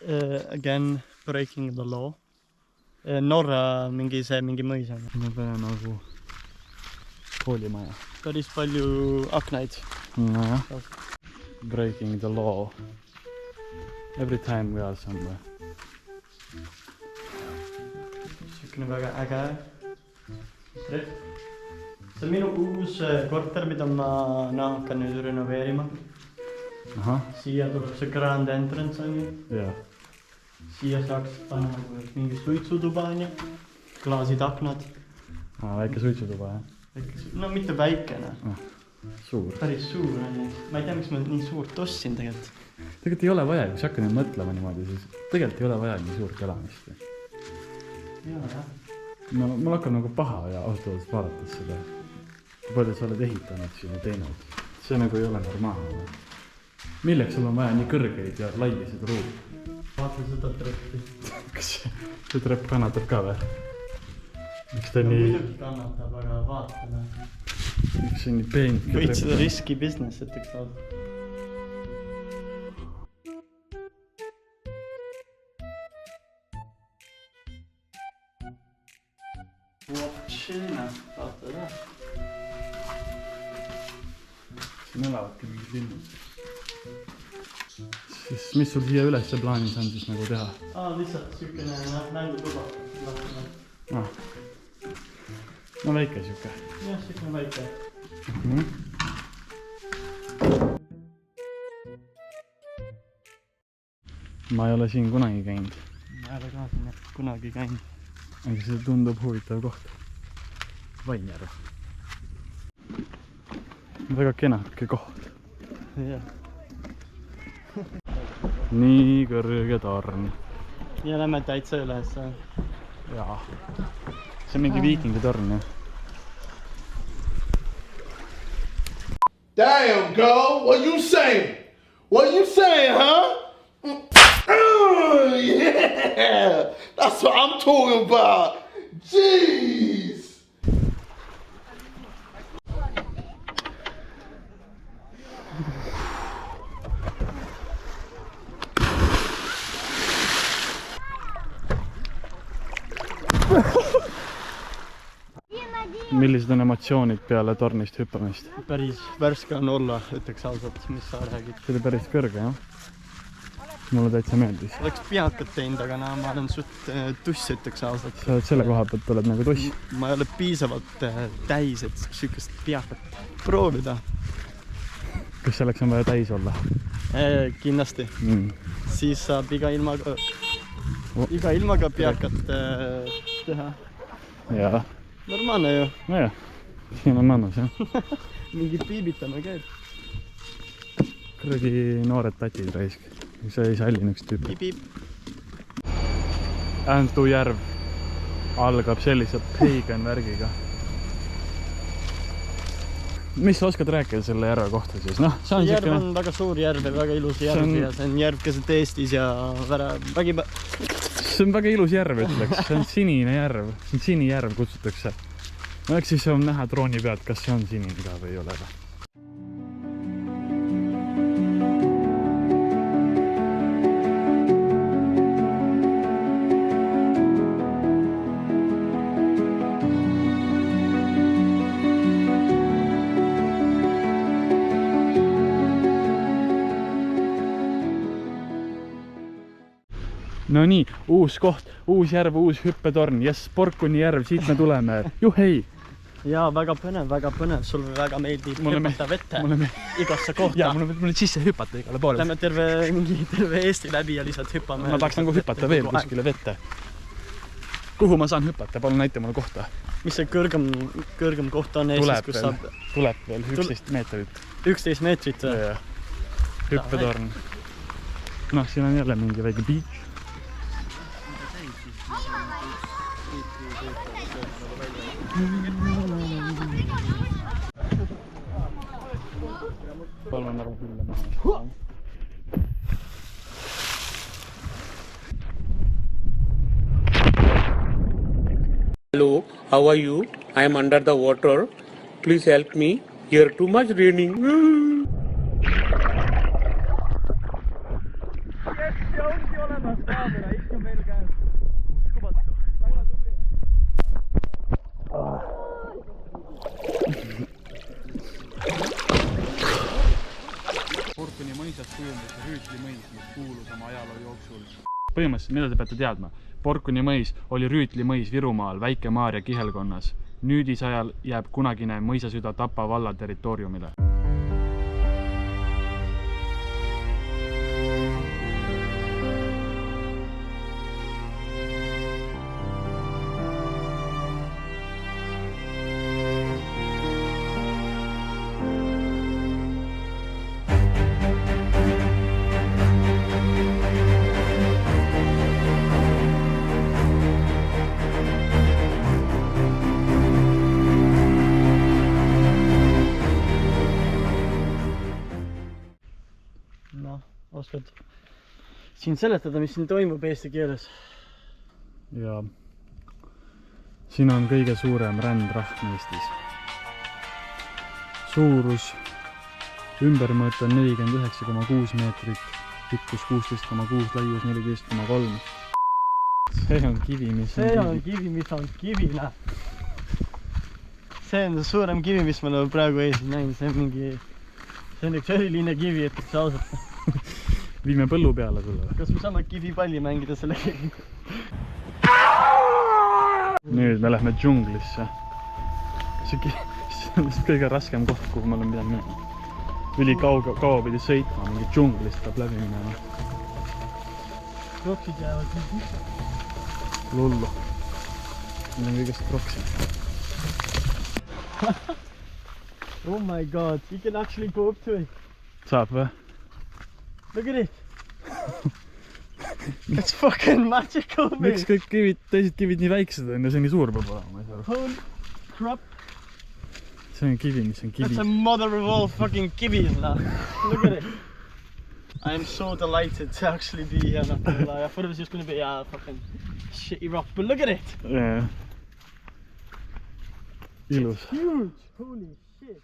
Again breaking the law. Norra mingi mõis on. Me peame nagu koolimaja. Päris palju aknaid. Nojah. Breaking the law. Every time we are somewhere. Siukene väga äge trepp. See on minu uus korter, mida ma hakkan nüüd renoveerima. Aha. Siia tuleb see grand entrance on ju. Jaa. Siia saaks panna nagu mingi suitsutuba on ju. Klaasid aknad. Väike suitsutuba, jah? No mitte väikene. Suur. Päris suur on ju. Ma ei tea, miks ma nii suurt ostsin tegelikult. Tegelikult ei ole vaja, kui sa hakkad nüüd mõtlema niimoodi, siis tegelikult ei ole vaja nii suurt elamist. Jaa. No, mul hakkab nagu paha ja ausalt vaadates seda. Kui palju sa oled ehitanud siin ja teinud. See nagu ei ole normaalne. Milleks sul on vaja nii kõrgeid ja laiasid ruumi? Vaata seda treppi. Kas see trepp kannatab ka või? Miks ta nii... Muidugi kannatab, aga vaatame. Miks see nii peenike trepp? Võid seda riski business, et üks saada. Watchina, vaata da. Siin elavadki mingid linnud. Siis mis sul siia üles plaanis on siis nagu teha? Lihtsalt siukene mängutuba. No väike siuke. Jah, siukene väike. Ma ei ole siin kunagi käinud. Ma ei ole ka siin kunagi käinud. Aga see tundub huvitav koht. Vainjärv. Väga kenake koht. Jah. Nii kõrge torn. Ja lähme täitsa üles. Jaa. See on mingi viikingi torn, jah. Damn, girl, what you saying? What you saying, huh? Yeah, that's what I'm talking about. Jeez. Millised on emotsioonid peale tornist hüppamist? Päris värske on olla, ütleks ausalt, mis sa räägid. See oli päris kõrge, jah? Mulle täitsa meeldis. Oleks peakat teinud, aga ma olen suht tuss, ütleks ausalt. Sa oled selle koha pealt oled nagu tuss? Ma ei ole piisavalt täis, et sükest peakat proovida. Kas selleks on vaja täis olla? Kindlasti. Siis saab iga ilmaga peakat teha. Jaa. Normaalne ju. Nojah, siin on mõnus, jah. Mingi piibitame käib. Kuradi noored tatid raisk. See ei salli üks tüüpi. Piip. Ääntu järv algab sellise pagan värgiga. Mis sa oskad rääkida selle järve kohta siis? See järv on väga suur järv ja väga ilus järv ja see on järv keset Eestis ja see on väga ilus järv, ütleks. See on sinine järv. Sinijärv kutsutakse. No eks siis on näha drooni pealt, kas see on sinine ka või ei ole. No nii, uus koht, uus järv, uus hüppetorn. Jess, Porkuni järv, siit me tuleme. Juhei! Jaa, väga põnev. Sul väga meeldib hüpata vette igasse kohta. Jaa, mulle sisse hüpata igale poole. Lähme terve Eesti läbi ja lihtsalt hüppame. Ma tahaks nagu hüpata veel kuskile vette. Kuhu ma saan hüpata? Palun näita mulle kohta. Mis see kõrgem koht on Eestis, kus saab... Tuleb veel 11 meetrit. 11 meetrit? Hüppetorn. Noh, siin on jälle mingi väike beach. Palun ära külla maha. Hello, how are you? I am under the water. Please help me. Here too much raining. Yes, see ongi olemas. kaamera ikka veel käes. Uskumatu. Väga tubli. Porkuni mõisast kujundas Rüütli mõis, mis kuulus oma ajaloo jooksul. Põhimõtteliselt, mida te peate teadma? Porkuni mõis oli Rüütli mõis Virumaal Väike-Maarja kihelkonnas. Nüüdisajal jääb kunagine mõisasüda Tapa valla territooriumile. Oskad siin seletada, mis siin toimub eesti keeles? Ja siin on kõige suurem rändrahm Eestis. Suurus ümbermõõt on 49,6 meetrit, pikkus 16,6, laius 14,3. See on kivi, mis on see kivi. on kivi, mis on kivina. See on suurem kivi, mis ma olen praegu ees näinud. See on üks eriline kivi, et üks ausalt. Viime põllu peale sulle. Kas me saame kivipalli mängida selle kivi? Nüüd me lähme džunglisse. See on kõige raskem koht, kuhu me oleme pidanud minema. Üli kaua pidi sõitma, mingi džunglist peab läbi minema. Kroksid jäävad siin. Lullu. Meil on kõigest kroksid. Oh my god, you can actually go up to it. Saab või? Look at it. It's fucking magical, man. Miks kõik teised kivid nii väiksed on ja see nii suur peab olema? Holy crap. See on kivi, mis on kivi. That's a mother of all fucking kivis now. Look at it. I am so delighted to actually be here, not gonna lie. I thought it was just gonna be a fucking shitty rock, but look at it. Yeah. Ilus. It's huge. Holy shit.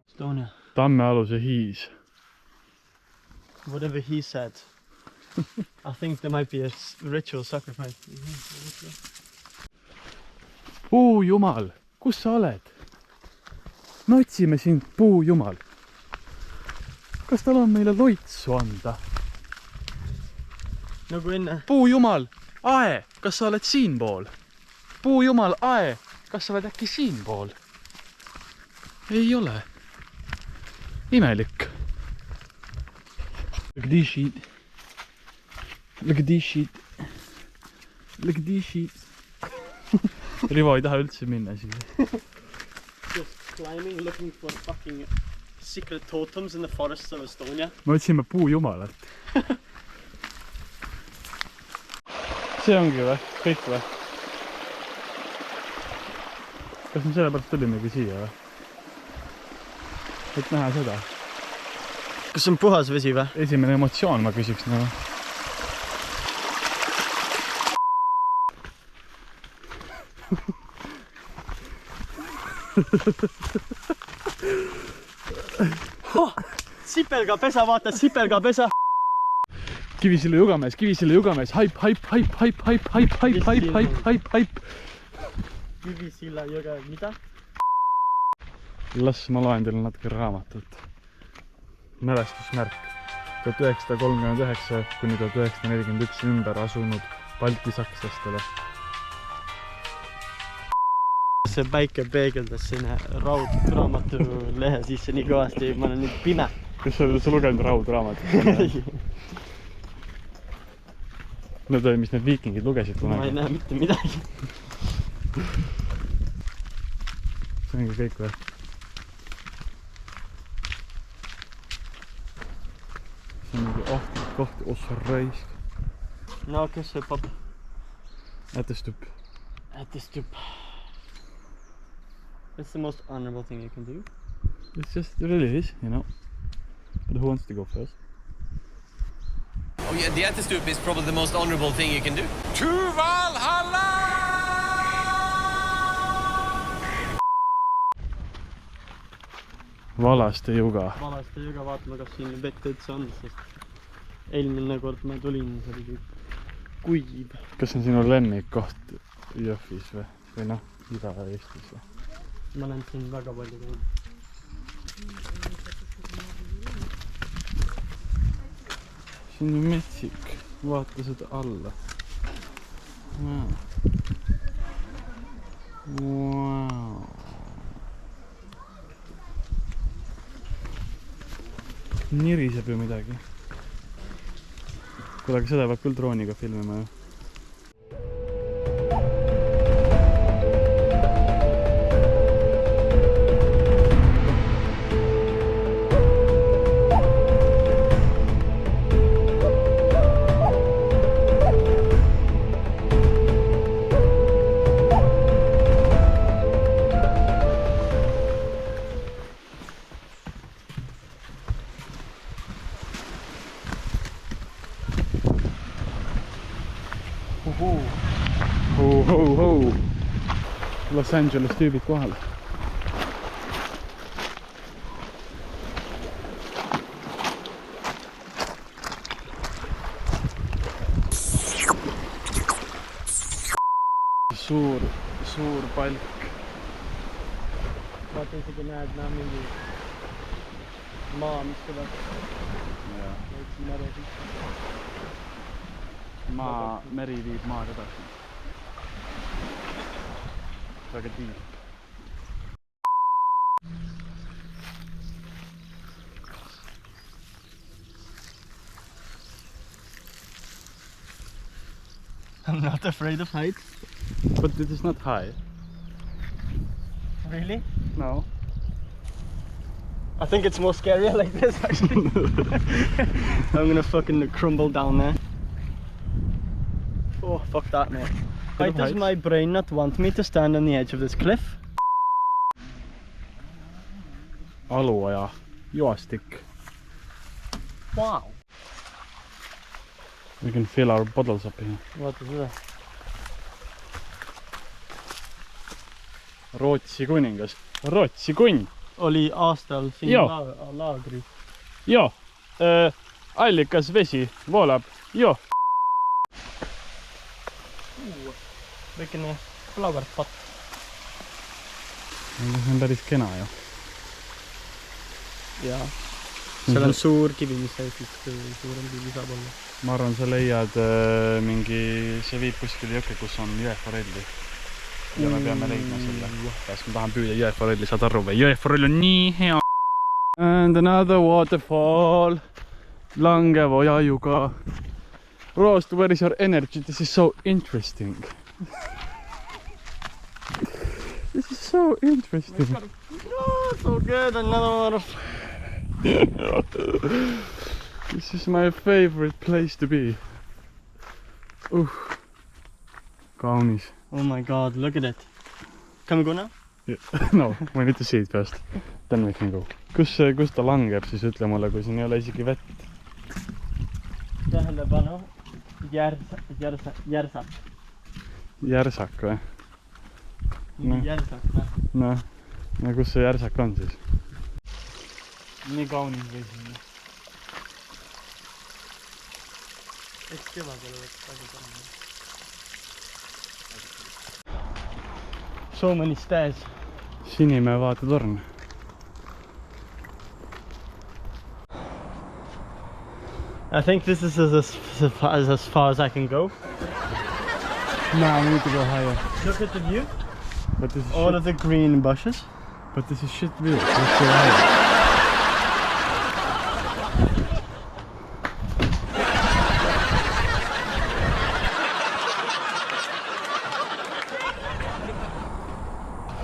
Estonia. Tammealuse hiis. Whatever he said. I think there might be a ritual sacrifice. Puujumal, kus sa oled? Me otsime sind, puujumal. Kas tal on meile loitsu anda? Nagu enne. Puujumal, ae, kas sa oled siinpool? Puujumal, ae, kas sa oled äkki siinpool? Ei ole. Imelik. Look at this shit. Look at this shit. Look at this shit. Rivo ei taha üldse minna siia. Just climbing, looking for fucking secret totems in the forests of Estonia. Me otsime puujumalat. See ongi või? Kõik või? Kas me sellepärast tulimegi siia või? Et näha seda. Kas on puhas vesi või? Esimene emotsioon ma küsiks nagu. Sipelga pesa, vaata, sipelga pesa. Kivisilla Jugamees, haip. Kivisilla jõge, mida? Las ma loen teile natuke raamatut. Mälestusmärk 1939 kuni 1941 ümber asunud Balti sakslastele. See päike peegeldas sinne raudraamatu lehe sisse nii kõvasti, ma olen nüüd pime. Kas sa lugenud raudraamatut? Need oli, mis need viikingid lugesid ma ei kunagi. näe mitte midagi. See ongi kõik või? See on mingi ohtlik koht, ossa raisk. No kes hüppab? Ätestup. Ätestup. What's the most honorable thing you can do? It's just release, you know. But who wants to go first? Oh yeah, the Ättestup is probably the most honorable thing you can do. Valaste juga. Valaste juga vaatame, kas siin vett üldse on, sest eelmine kord ma tulin, see oli kõik kuiv. Kas on sinu lemmikkoht Jõhvis või noh, Ida-Eestis või? Ma olen siin väga palju käinud. See on ju metsik. Vaata seda alla. Wow. Niriseb ju midagi. Kuule, aga seda peab küll drooniga filmima ju. Los Angeles tüübid kohal. Suur palk. Vaata isegi näed mingi maa, mis tuleb. Meri viib maad edasi. Väga tiib. I'm not afraid of heights. But it is not high. Really? No. I think it's more scarier like this actually. I'm gonna fucking crumble down there. Oh, fuck that, mate. Why does my brain not want me to stand on the edge of this cliff? Aluaja joastik. Wow. We can fill our bottles up here. Vaata seda. Rootsi kuningas. Rootsi kunn. Oli aastal siin laagris. Joo. Allikas vesi voolab. Joo. Väikene flower pot. See on päris kena ju. Jaa. Seal on suur kivi, mis suurem kivi saab olla. Ma arvan, sa leiad mingi, see viib kuskil jõkke, kus on jõeforelli. Ja me peame leidma selle. Kas ma tahan püüda jõeforelli, saad aru või? Jõeforell on nii hea. And another waterfall. Langeva jajuga. Roast, where is your energy? This is so interesting. This is so interesting. Oh, so good, another one. This is my favorite place to be. Kaunis. Oh my god, look at it. Can we go now? Yeah. No, we need to see it first. Then we can go. Kus ta langeb, siis ütle mulle, kui siin ei ole isegi vett. Tähelepanu. Järsak. Järsak või? No. Järsak, näe. No, kus see järsak on siis? Nii kaunis vesi. Eks kevadel oleks väga kaunis. So many stairs. Sinimäe vaatetorn. I think this is as far as I can go. No, we need to go higher. Look at the view. But this is All of the green bushes. But this is shit view. Let's go higher.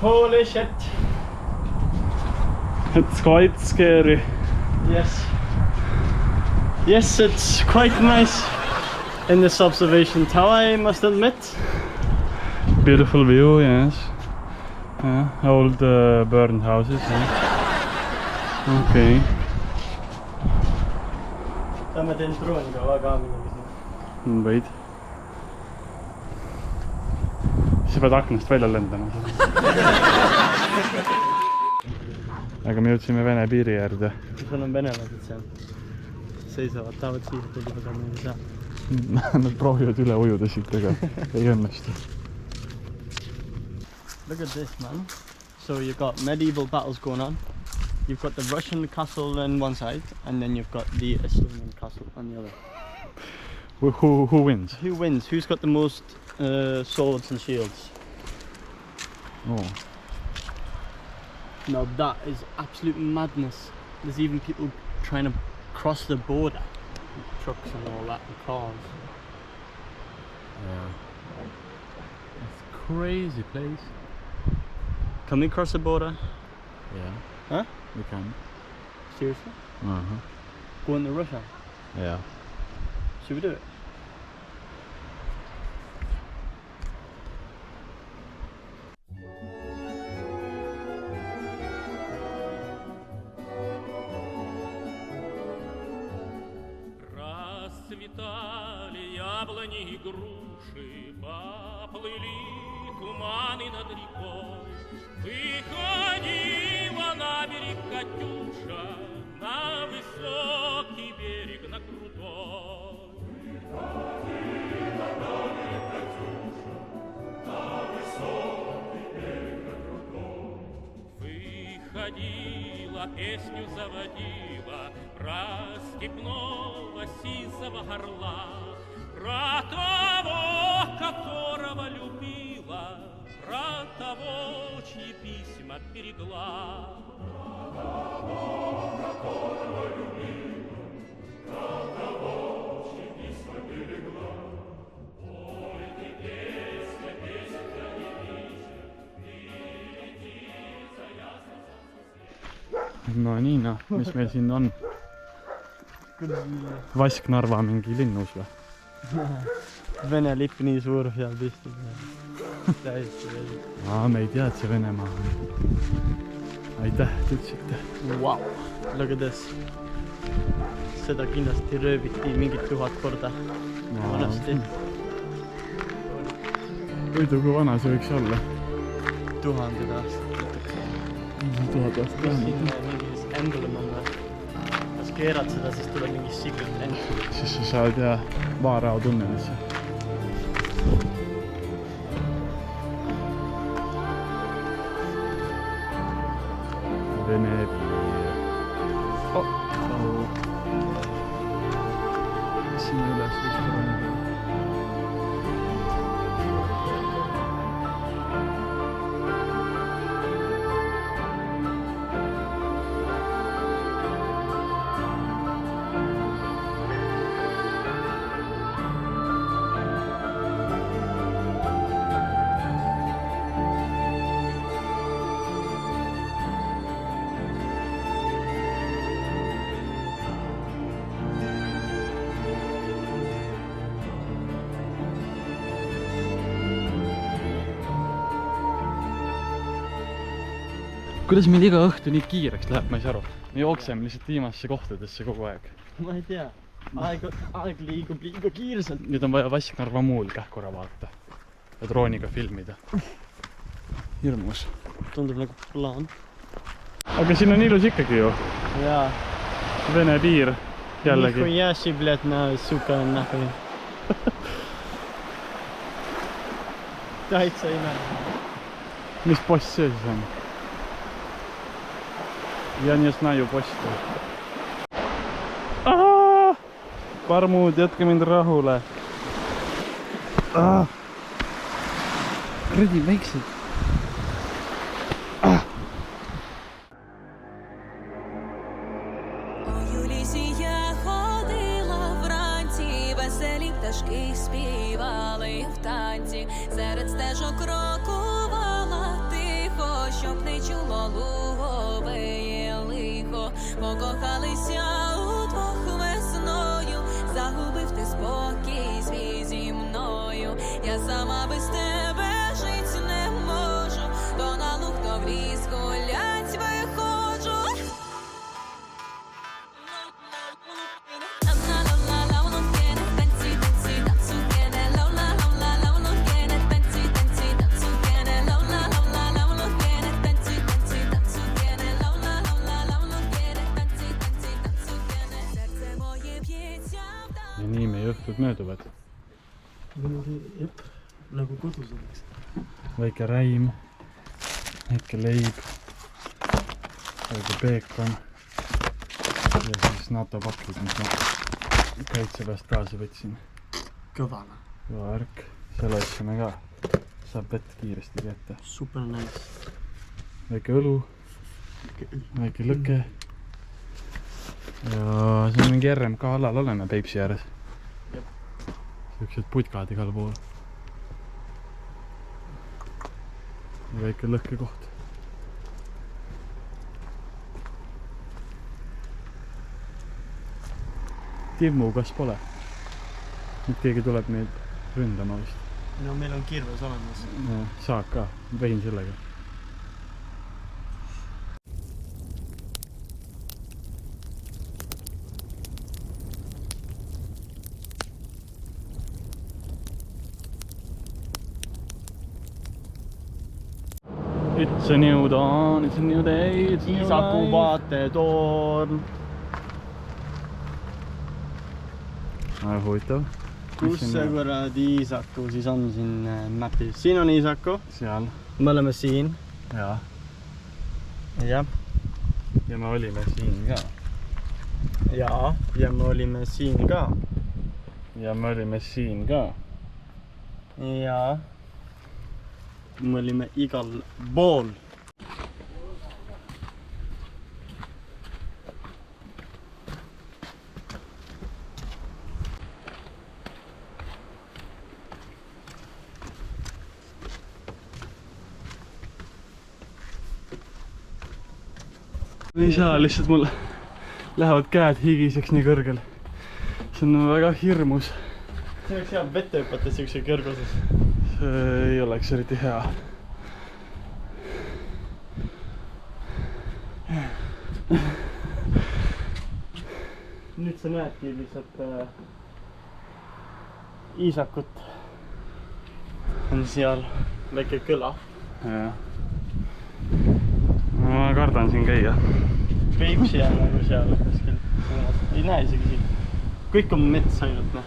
Holy shit. It's quite scary. Yes. Yes, it's quite nice in this observation tower, I must admit. Beautiful view, yes. Old burned houses. Yeah. Okay. Tämä teen drooniga väga midagi. Võid. Siis pead aknast välja lendama. Aga me jõudsime Vene piiri äärde. Sul on venelased seal. Seisavad, tahavad siia tuli, aga me ei saa. Nad proovivad üle ujuda siit, aga ei õnnestu. Look at this, man. So you've got medieval battles going on. You've got the Russian castle on one side, and then you've got the Estonian castle on the other. Who wins? Who wins? Who's got the most swords and shields? Oh. Now that is absolute madness. There's even people trying to cross the border. With trucks and all that, and cars. It's a crazy place. Can we cross the border? Yeah. Huh? We can. Seriously? Uh-huh. Go into Russia? Yeah. Should we do it? Расцветали яблони и груши, поплыли туманы над рекой. Выходила на берег Катюша, на высокий берег, на крутой. Выходила на берег Катюша, на высокий берег, на крутой. Выходила, песню заводила про степного сизого орла, про того, которого любила, про того, чьи письма берегла. Про того, которого любила, про того, чьи письма берегла. Ой, ты песня, песенка не вечер, прилетит за ясно солнце. No nii, noh, mis meil siin on? Vasknarva mingi linnus või? Vene lipp nii suur seal püsti. Täiesti veel. Me ei tea, et see Venemaa on. Aitäh, te ütlesite. Wow, look at this. Seda kindlasti rööviti mingid 1000 korda. Vanasti. Võidu, kui vana see võiks olla? 1000 aastat. 1000 aastat. Siin mingis emblem on või? Kas keerad seda, siis tuleb mingi secret end. Siis sa saad ja Vaarao tunnelisse. Vene piir. Sinna üles võiks ronida. Kuidas meil iga õhtu nii kiireks läheb, ma ei saa aru. Me jookseme lihtsalt viimasesse kohtadesse kogu aeg. Ma ei tea. Aeg liigub liiga kiirselt. Nüüd on vaja Vasknarva muul kähkura vaata. Ja drooniga filmida. Hirmus. Tundub nagu plaan. Aga siin on ilus ikkagi ju. Jaa. Vene piir jällegi. Nihhuja šibled na suka on nähvi. Täitsa ime. Mis post see siis on? Ja не знаю posti. Parmud, jätke mind rahule. Kuradi väiksed. Юлісія ходила вранці, веселі пташки співали в танці, серед стежок крокувала тихо щоб не чуло лугове лихо. Покохалися удвох весною, загубив ти спокій свій зі мною. Я сама без тебе жить не можу, то на луг, то в ліс гулять виходжу. Ja nii meie õhtud mööduvad. Jep, nagu kodus oleks. Väike räim, väike leib, väike peekon ja siis NATO pakid, mis ma kaitseväest kaasa võtsin. Kõvana. Kõva värk, selle otsime ka. Saab vett kiiresti kätte. Super nice. Väike õlu, väike lõke. Ja see on mingi RMK alal oleme Peipsi ääres. Siuksed putkad igal pool. Ja väike lõkke koht. Timmu, kas pole? Nüüd keegi tuleb meid ründama vist. No meil on kirves olemas. No, saak ka, vein sellega. It's a new dawn, it's a new day, it's a new Iisaku life. vaatetorn. Huvitav. Kus see kuradi Iisaku siis on siin mapis? Siin on Iisaku. Seal. Me oleme siin. Jaa. Jah. Ja me olime siin ka. Jaa. Ja me olime siin ka. Ja me olime siin ka. Jaa. Me olime igal pool. Ei saa, lihtsalt mul lähevad käed higiseks nii kõrgel. See on väga hirmus. See oleks hea vette hüpata siukse kõrguses. See ei oleks eriti hea. Nüüd sa näedki lihtsalt Iisakut. On seal väike kõla. Ja. Ma kardan siin käia. Peipsi on nagu seal kuskil. Ei näe isegi siin. Kõik on mets ainult.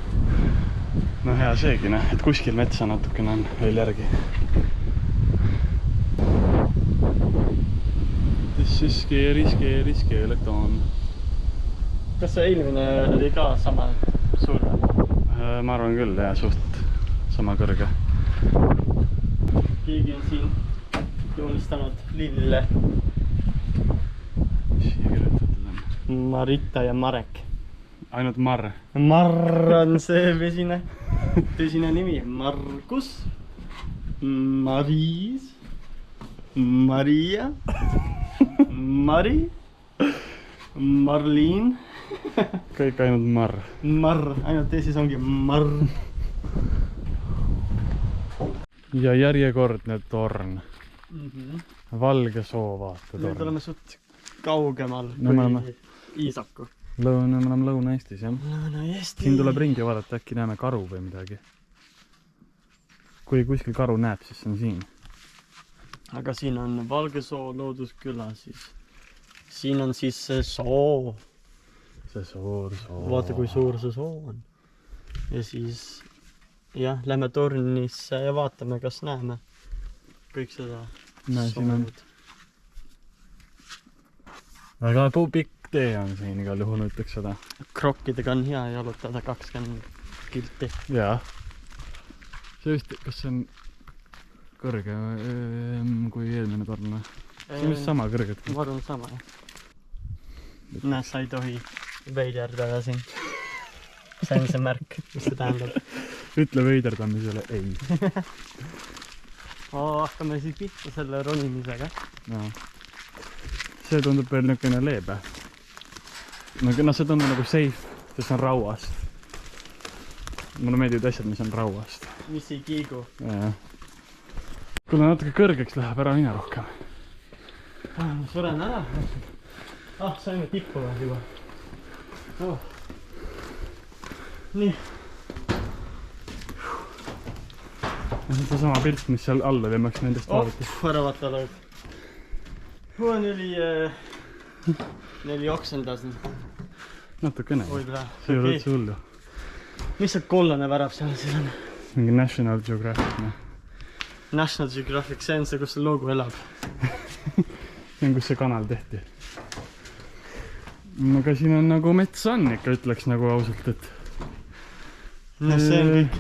No hea seegi, et kuskil metsa natukene on veel järgi. This is scary, scary skeleton. Kas see eelmine oli ka sama suur? Ma arvan küll, jah, suht sama kõrge. Keegi on siin joonistanud lille. Mis siia kirjutatud on? Marita ja Marek. Ainult Marr. Marr on see tõsine nimi. Markus, Mariis, Maria, Mari, Marliin. Kõik ainult Marr. Marr, ainult Eestis ongi Marr. Ja järjekordne torn. Valge Soovaate Nüüd torn. oleme suht kaugemal No me oleme- kui Iisaku. Me oleme Lõuna-Eestis, jah. Lõuna-Eesti. Siin tuleb ringi vaadata, äkki näeme karu või midagi. Kui kuskil karu näeb, siis see on siin. Aga siin on Valgesoo loodusküla siis. Siin on siis see soo. See suur soo. Vaata kui suur see soo on. Ja siis jah, lähme tornisse ja vaatame, kas näeme kõik seda Siin on sood. väga pikk tee on siin igal juhul, ütleks seda. Krokkidega on hea jalutada 20 kilti. Jaa. See vist, kas see on kõrge kui eelmine torn? See on vist sama kõrged. Ma arvan sama, jah. Näe, sa ei tohi veiderdada siin. See on see märk, mis see tähendab. Ütle veiderdamisele ei. hakkame siis pihta selle ronimisega. No. See tundub veel niisugune leebe. No see tundub nagu safe, sest on rauast. Mulle meeldivad asjad, mis on rauast. Mis ei kiigu. Kui natuke kõrgeks läheb, ära mine rohkem. Ma suren ära. Saime tippu juba. Nii. See sama pilt, mis seal all oli, ma nendest vaadates. Ära vaata laud. Neli oksendas. Natukene. Oi pea. See ei ole üldse hullu. Mis see kollane värav seal siis on? Mingi National Geographic. National Geographic, see on see, kus see logo elab. See on, kus see kanal tehti. Aga siin on nagu metsa on ikka, ütleks nagu ausalt, et... No see on kõik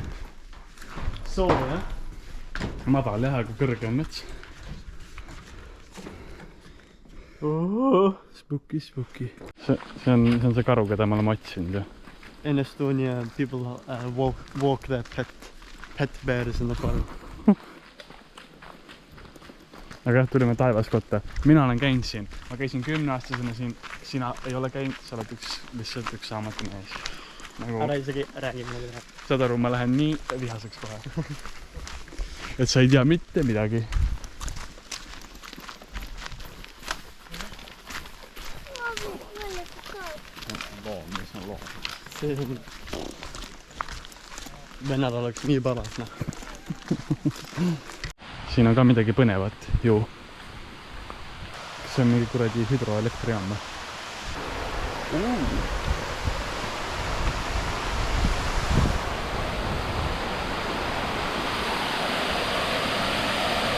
soo, jah? Madal jah, aga kõrge on mets. Spooky. See on see karu, keda me oleme otsinud, jah. In Estonia, people walk their pet bears in the forest. Aga jah, tulime taevaskotta. Mina olen käinud siin. Ma käisin 10-aastasena siin. Sina ei ole käinud, sa oled lihtsalt üks saamatu mees. Ära isegi räägi midagi teha. Saad aru, ma lähen nii vihaseks kohe. Et sa ei tea mitte midagi. See on... Venel oleks nii paras, Siin on ka midagi põnevat, ju. See on mingi kuradi hüdroelektrijaam.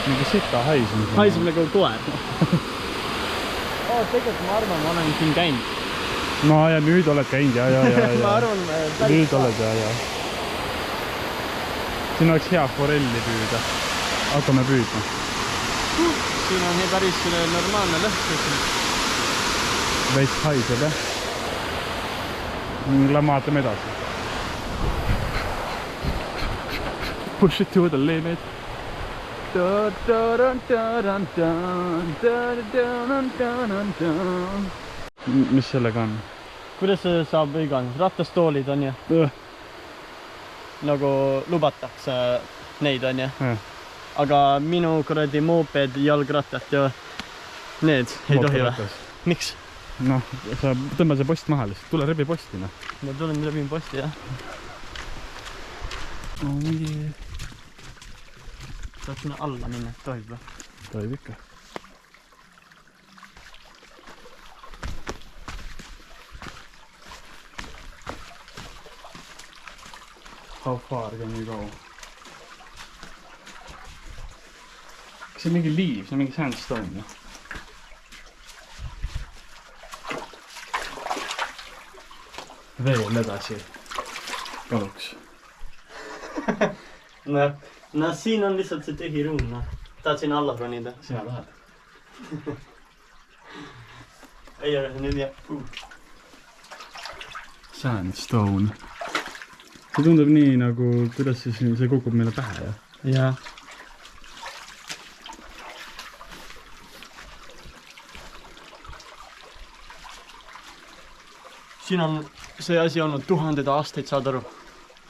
Mingi sita haismine. Haiseb nagu koer. Tegelikult ma arvan, ma olen siin käinud. No ja nüüd oled käinud, ja. Ma arvan, nüüd oled, ja. Siin oleks hea forelli püüda. Hakkame püüdma. Siin on nii päris normaalne lõhk. Veits haiseb, jah. Vaatame edasi. Push it to the limit. Mis sellega on? Kuidas see saab iganes? Rattastoolid on ju? Nagu lubatakse neid on ju? Aga minu kuradi mooped, jalgrattad ja need ei tohi või? Miks? Noh, sa tõmba see post maha lihtsalt. Tule rebi posti, noh. Ma tulen rebin posti, jah. Saab sinna alla minna, tohib või? Tohib ikka. How far can you go? Kas see on mingi liiv? See on mingi sandstone, jah? Veel edasi. Paluks. No siin on lihtsalt see tühi ruum, noh. Tahad sinna alla ronida? Sina tahad? Ei, aga nüüd jääb. Sandstone. See tundub nii nagu, kuidas see kukub meile pähe, jah? Jah. Siin on see asi olnud 1000 aastaid, saad aru?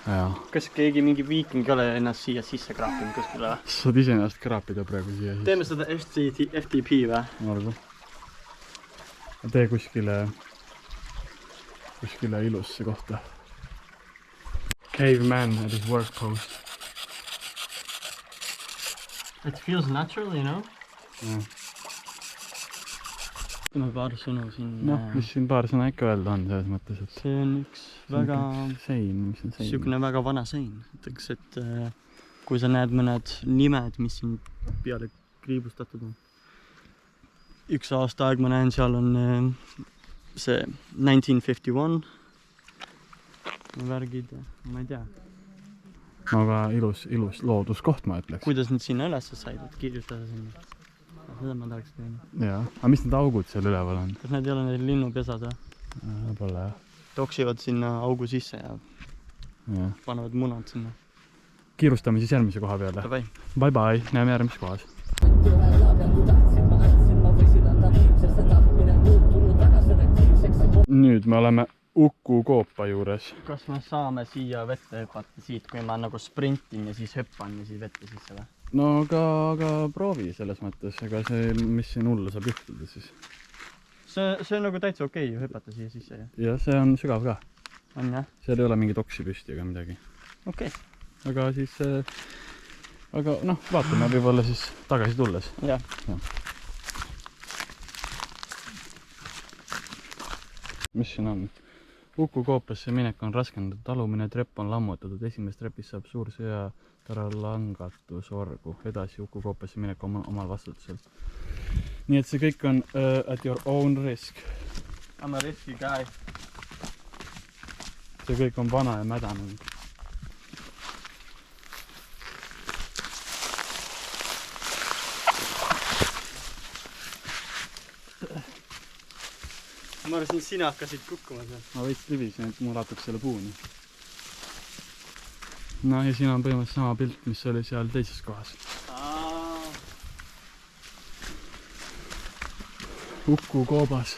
Jaa. Kas keegi mingi viiking ei ole ennast siia sisse kraapinud kuskile või? Saad ise ennast kraapida praegu siia sisse. Teeme seda FTP või? Arvu. Tee kuskile ilusse kohta. Caveman at his work post. It feels natural, you know? Ja. Ütleme paar sõnu siin. Noh, mis siin paar sõna ikka öelda on selles mõttes, et... See on üks väga... Sein, mis on sein? Sükune väga vana sein. Ütleks, et kui sa näed mõned nimed, mis siin peale kriibustatud on. Üks aasta aeg ma näen, seal on see 1951 värgid ja ma ei tea. Aga ilus looduskoht, ma ütleks. Kuidas nüüd sinna üles said, et kirjutada sinna? Seda ma tahaks teha. Jaa. Aga mis need augud seal üleval on? Kas need ei ole need linnupesad või? Pole jah. Toksivad sinna augu sisse ja panevad munad sinna. kiirustame siis järgmise koha peale. Davai. Bye bye, näeme järgmises kohas. Nüüd me oleme Uku koopa juures. Kas me saame siia vette hüpata siit, kui ma nagu sprintin ja siis hüppan ja siis vette sisse või? No aga proovi selles mõttes, ega see, mis siin hullu saab juhtuda siis. See on nagu täitsa okei ju hüpata siia sisse ju. Ja see on sügav ka. On jah? Seal ei ole mingit oksi püsti ega midagi. Okei. Aga siis, aga noh, vaatame võib-olla siis tagasi tulles. Jah. Mis siin on? Uku koopasse minek on raskendatud, alumine trepp on lammutatud, esimest trepist saab suur sõjataralangatusorgu. Edasi Uku koopasse minek omal vastutusel. Nii et see kõik on at your own risk. I'm a risky guy. See kõik on vana ja mädanenud. Ma arvasin, sina hakkasid kukkuma seal. Ma veits libisin, et mul lataks selle puuni. No ja siin on põhimõtteliselt sama pilt, mis oli seal teises kohas. Uku koobas.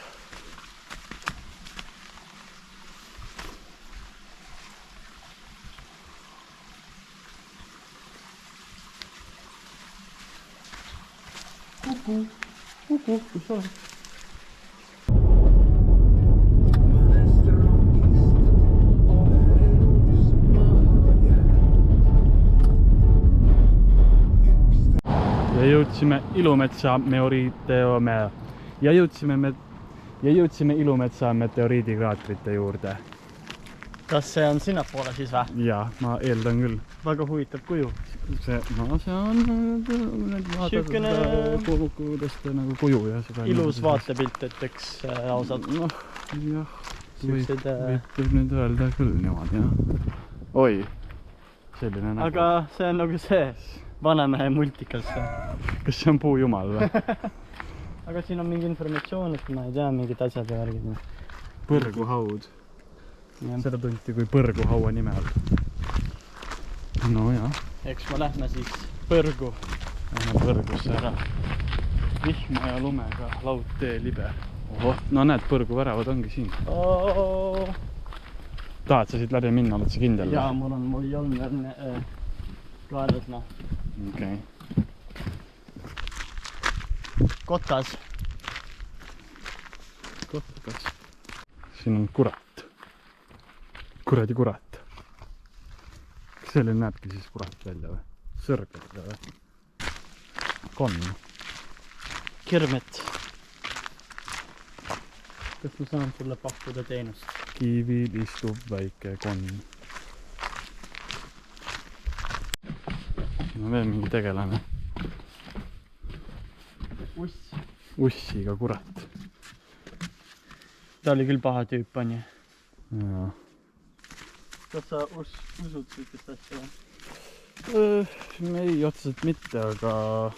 Uku, kus sa oled? Ja jõudsime Ilumetsa Ilumetsa meteoriidikraatrite juurde. Kas see on sinnapoole siis või? Jaa, ma eeldan küll. Väga huvitav kuju. See on Siukene kuidas ta nagu kuju ja seda ilus vaatepilt, ütleks ausalt. Noh, jah, Siuksed võib nüüd öelda küll niimoodi, jah. Oi, selline nägu. Aga see on nagu see Vanemehe multikas. Kas see on puujumal või? Aga siin on mingi informatsioon, et ma ei tea, mingid asjad ja värgid. Põrguhaud. Seda tunti kui põrguhaua nime all. No jah. Eks ma lähme siis põrgu. Lähme põrgusse ära. Vihma ja lumega laudtee libe. Oho, no näed, põrguväravad ongi siin. Tahad sa siit läbi minna, oled sa kindel? Jaa, mul ei olnud kaelas, noh. Okei. Kotas. Kotkas. Siin on kurat. Kuradi kurat. Kas selline näebki siis kurat välja või? Sõrgedega või? Konn. Kirmet. Kas ma saan sulle pakkuda teenust? Kivil istub väike konn. Siin on veel mingi tegelane. Uss. Ussiga kurat. Ta oli küll paha tüüp, on ju? Jaa. Kas sa usud süütist asja või? Ei otseselt mitte, aga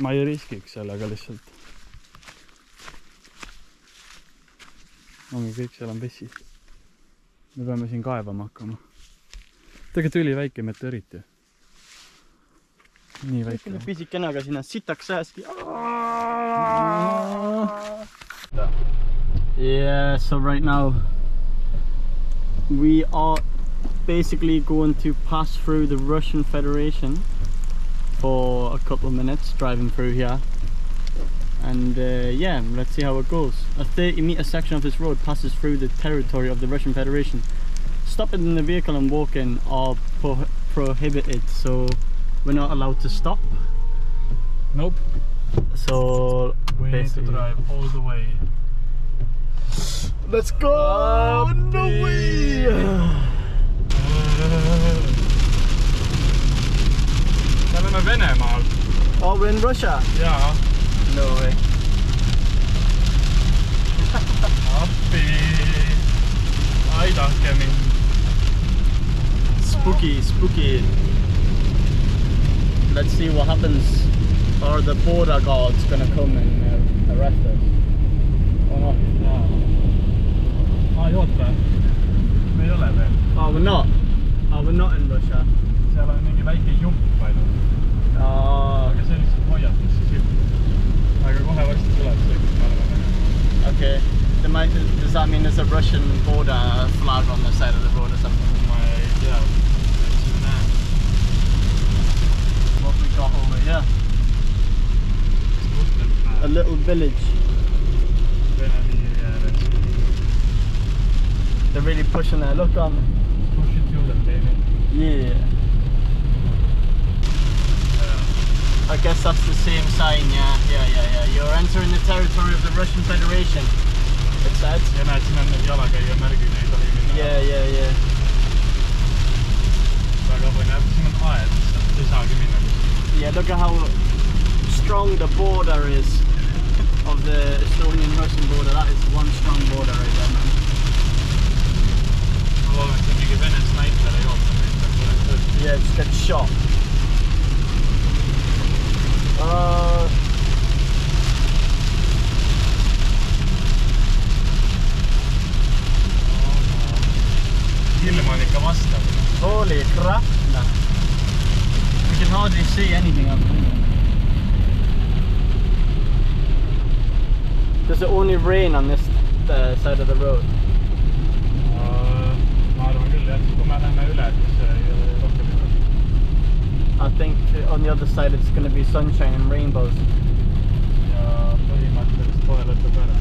ma ei riskiks sellega lihtsalt. Ongi kõik, seal on vesi. Me peame siin kaevama hakkama. Tegelikult üli väike meteoriit ju. Nii väike. Pisikene, aga siin on sitaks sääski. Yeah, so right now we are basically going to pass through the Russian Federation for a couple of minutes, driving through here. And yeah, let's see how it goes. A 30-meter section of this road passes through the territory of the Russian Federation. Stopping in the vehicle and walking are prohibited, so we're not allowed to stop. Nope. So We need to drive all the way. let's go! No way! Me oleme Venemaal. Oh, we're in Russia? Jaa. No way. Appi. Aidake mind. Spooky, spooky. Let's see what happens. Are the border guards gonna come and arrest us? Or not? Ai oota. Me ei ole veel. Oh, we're not? Oh, we're Nautilus ja? Seal on mingi väike jump ainult. Aga see lihtsalt hoiatas see silt. Aga kohe varsti tuleb see, kus me oleme Venemaal. Okay. Does that mean there's a Russian border flag on the side of the road or something? Ma ei tea, et siin näen. What we got over here? A little village. Vene liini ääres. They're really pushing it. Look on. Push it through them, baby. Yeah. I guess that's the same sign, yeah. You're entering the territory of the Russian Federation. It said. Ja näed, siin on need jalakäija märgid, ei tohi minna. Yeah. Väga põnev, siin on aed, ei saagi minna. Yeah, look at how strong the border is of the Estonian-Russian border. That is one strong border right there, man. Ma loodan, et see mingi Vene snaiper ei oota meid. Yeah, just get shot. Ilm on ikka vastav. Holy crap, nah. We can hardly see anything up here. Does it only rain on this side of the road? Ma arvan küll, jah. Kui me läheme üle, siis ei ole rohkem üle. I think on the other side it's going to be sunshine and rainbows. Ja põhimõtteliselt kohe lõpeb ära.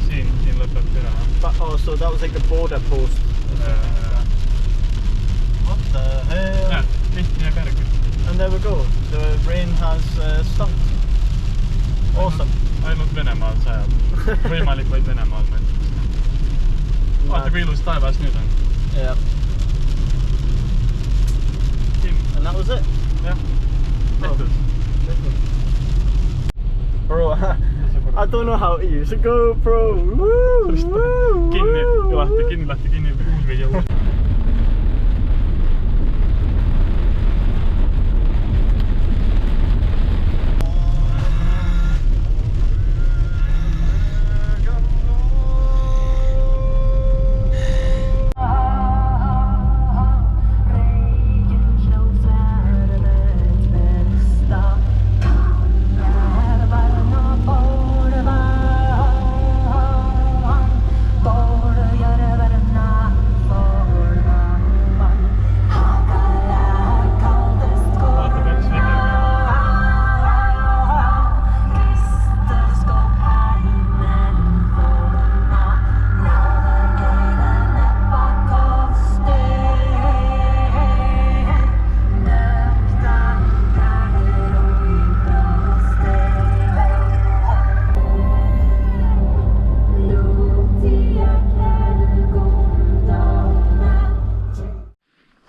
Siin lõpeb ära. Oh, so that was like the border post. What the hell? Näed, lihtne ja kärg. And there we go. The rain has stopped. Awesome. Ainult Venemaal sajab. Võimalik vaid Venemaal meil. Vaata, kui ilus taevas nüüd on. Yeah. And that was it? Jah, tehtud. Bro, I don't know how to use a GoPro. Kinni, lahti, kinni, uus video.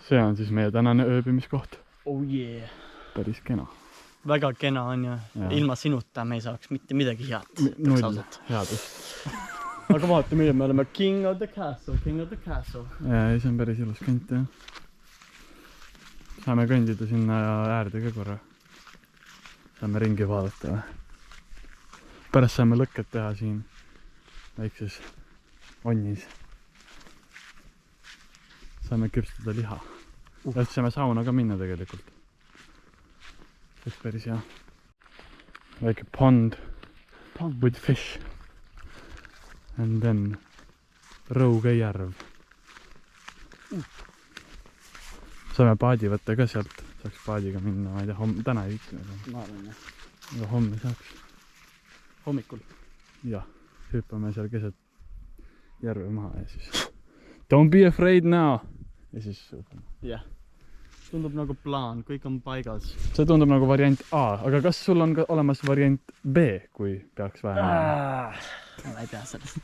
See on siis meie tänane ööbimiskoht. Oh yeah. Päris kena. Väga kena on ja ilma sinuta me ei saaks mitte midagi head. Null headust. Aga vaata, me oleme king of the castle. Ja, see on päris ilus kõnt, jah. Saame kõndida sinna äärde ka korra. Saame ringi vaadata või. Pärast saame lõkked teha siin väikses onnis. Saame küpstada liha. Läht saame sauna ka minna tegelikult. See on päris hea. Väike pond with fish. And then Rõuge järv. Saame paadi võtta ka sealt. Saaks paadiga minna, ma ei tea, täna ei viitsi. Ma arvan, jah. Aga homme saaks. Hommikul? Jah, hüppame seal keset järve maha ja siis don't be afraid now! Ja siis hüppame. Jah. Tundub nagu plaan, kõik on paigas. See tundub nagu variant A, aga kas sul on ka olemas variant B, kui peaks vähem? Ma ei tea sellest.